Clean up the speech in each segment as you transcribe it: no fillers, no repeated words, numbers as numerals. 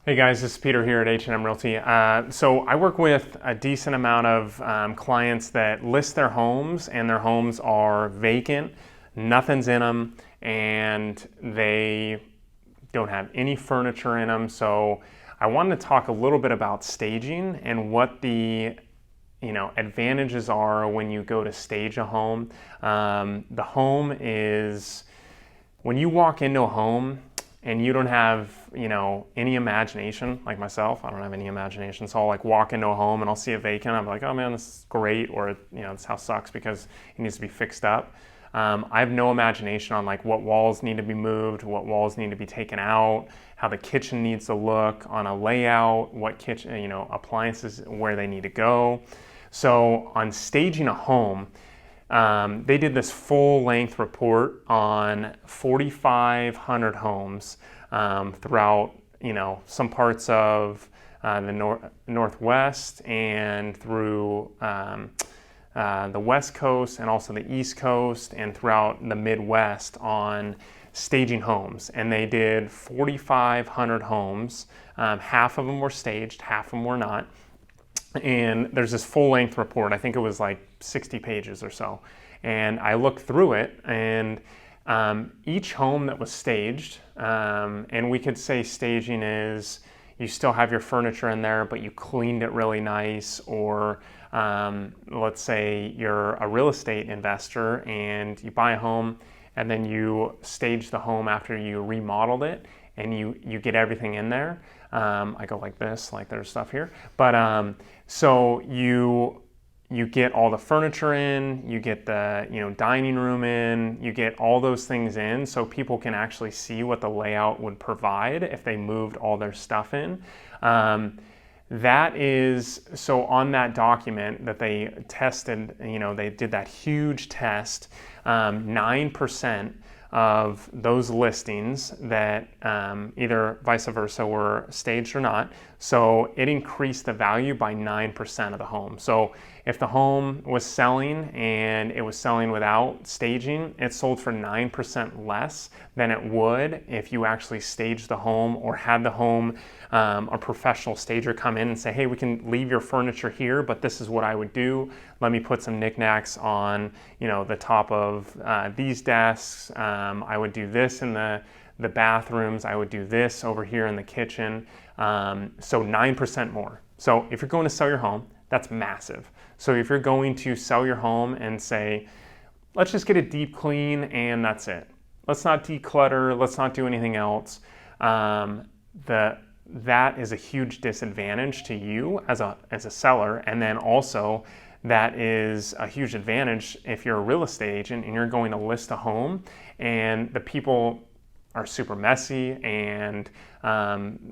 Hey guys, this is Peter here at H&M Realty. So I work with a decent amount of clients that list their homes and their homes are vacant, nothing's in them, and they don't have any furniture in them. So I wanted to talk a little bit about staging and what the advantages are when you go to stage a home. The home is, when you walk into a home, and you don't have, any imagination, like myself, I don't have any imagination. So I'll walk into a home and I'll see it vacant. I'm like, oh man, this is great. Or, this house sucks because it needs to be fixed up. I have no imagination on what walls need to be moved, what walls need to be taken out, how the kitchen needs to look on a layout, what kitchen, appliances, where they need to go. So on staging a home, they did this full-length report on 4,500 homes throughout, some parts of the Northwest and through the West Coast and also the East Coast and throughout the Midwest on staging homes. And they did 4,500 homes. Half of them were staged, half of them were not. And there's this full-length report. I think it was 60 pages or so. And I looked through it, and each home that was staged, and we could say staging is you still have your furniture in there, but you cleaned it really nice, or let's say you're a real estate investor and you buy a home and then you stage the home after you remodeled it, and you get everything in there. I go like this, there's stuff here. But so you get all the furniture in, you get the dining room in, you get all those things in so people can actually see what the layout would provide if they moved all their stuff in. That is, so on that document that they tested, they did that huge test, 9% of those listings that either vice versa were staged or not. So it increased the value by 9% of the home. So if the home was selling and it was selling without staging, it sold for 9% less than it would if you actually staged the home or had the home, a professional stager come in and say, hey, we can leave your furniture here, but this is what I would do. Let me put some knickknacks on, the top of these desks. I would do this in the bathrooms. I would do this over here in the kitchen. So 9% more. So if you're going to sell your home, that's massive. So if you're going to sell your home and say, let's just get a deep clean and that's it. Let's not declutter. Let's not do anything else. That is a huge disadvantage to you as a seller. And then also that is a huge advantage if you're a real estate agent and you're going to list a home and the people are super messy and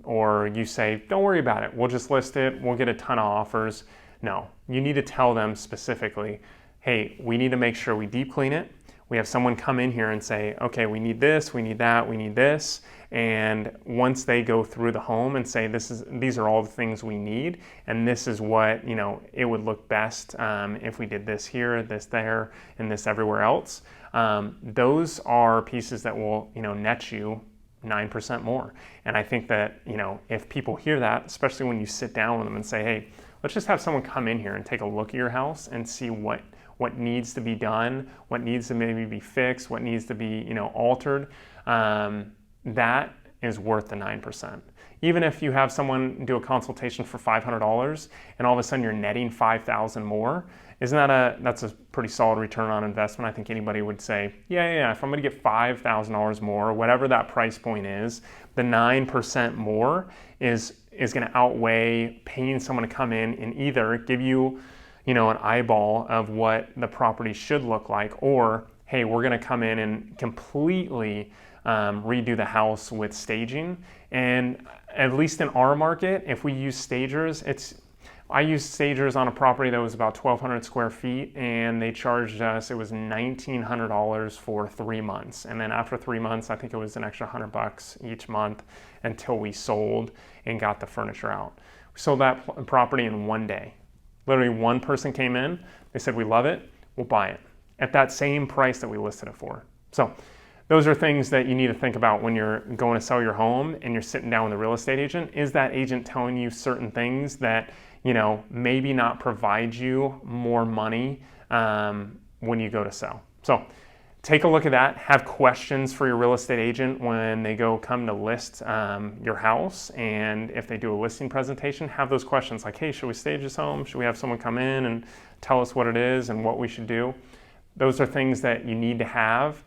or you say, don't worry about it, we'll just list it, we'll get a ton of offers. No, you need to tell them specifically, hey, we need to make sure we deep clean it. We have someone come in here and say, okay, we need this, we need that, we need this. And once they go through the home and say, these are all the things we need, and this is what, it would look best if we did this here, this there, and this everywhere else. Those are pieces that will, net you 9% more. And I think that, if people hear that, especially when you sit down with them and say, hey, let's just have someone come in here and take a look at your house and see what needs to be done, what needs to maybe be fixed, what needs to be, altered, that is worth the 9%. Even if you have someone do a consultation for $500 and all of a sudden you're netting $5,000 more, that's a pretty solid return on investment. I think anybody would say, yeah, if I'm gonna get $5,000 more, whatever that price point is, the 9% more is gonna outweigh paying someone to come in and either give you, an eyeball of what the property should look like, or, hey, we're gonna come in and completely redo the house with staging. And at least in our market, if we use stagers, I used stagers on a property that was about 1,200 square feet, and they charged us, it was $1,900 for 3 months. And then after 3 months, I think it was an extra $100 each month until we sold and got the furniture out. We sold that property in 1 day. Literally one person came in, they said, we love it, we'll buy it at that same price that we listed it for. So those are things that you need to think about when you're going to sell your home and you're sitting down with a real estate agent. Is that agent telling you certain things that, maybe not provide you more money when you go to sell? So take a look at that. Have questions for your real estate agent when they come to list your house. And if they do a listing presentation, have those questions like, hey, should we stage this home? Should we have someone come in and tell us what it is and what we should do? Those are things that you need to have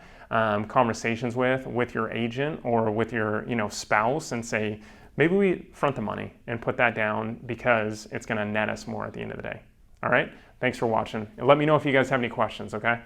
conversations with your agent or with your spouse, and say, maybe we front the money and put that down because it's going to net us more at the end of the day. All right, thanks for watching. And let me know if you guys have any questions, okay?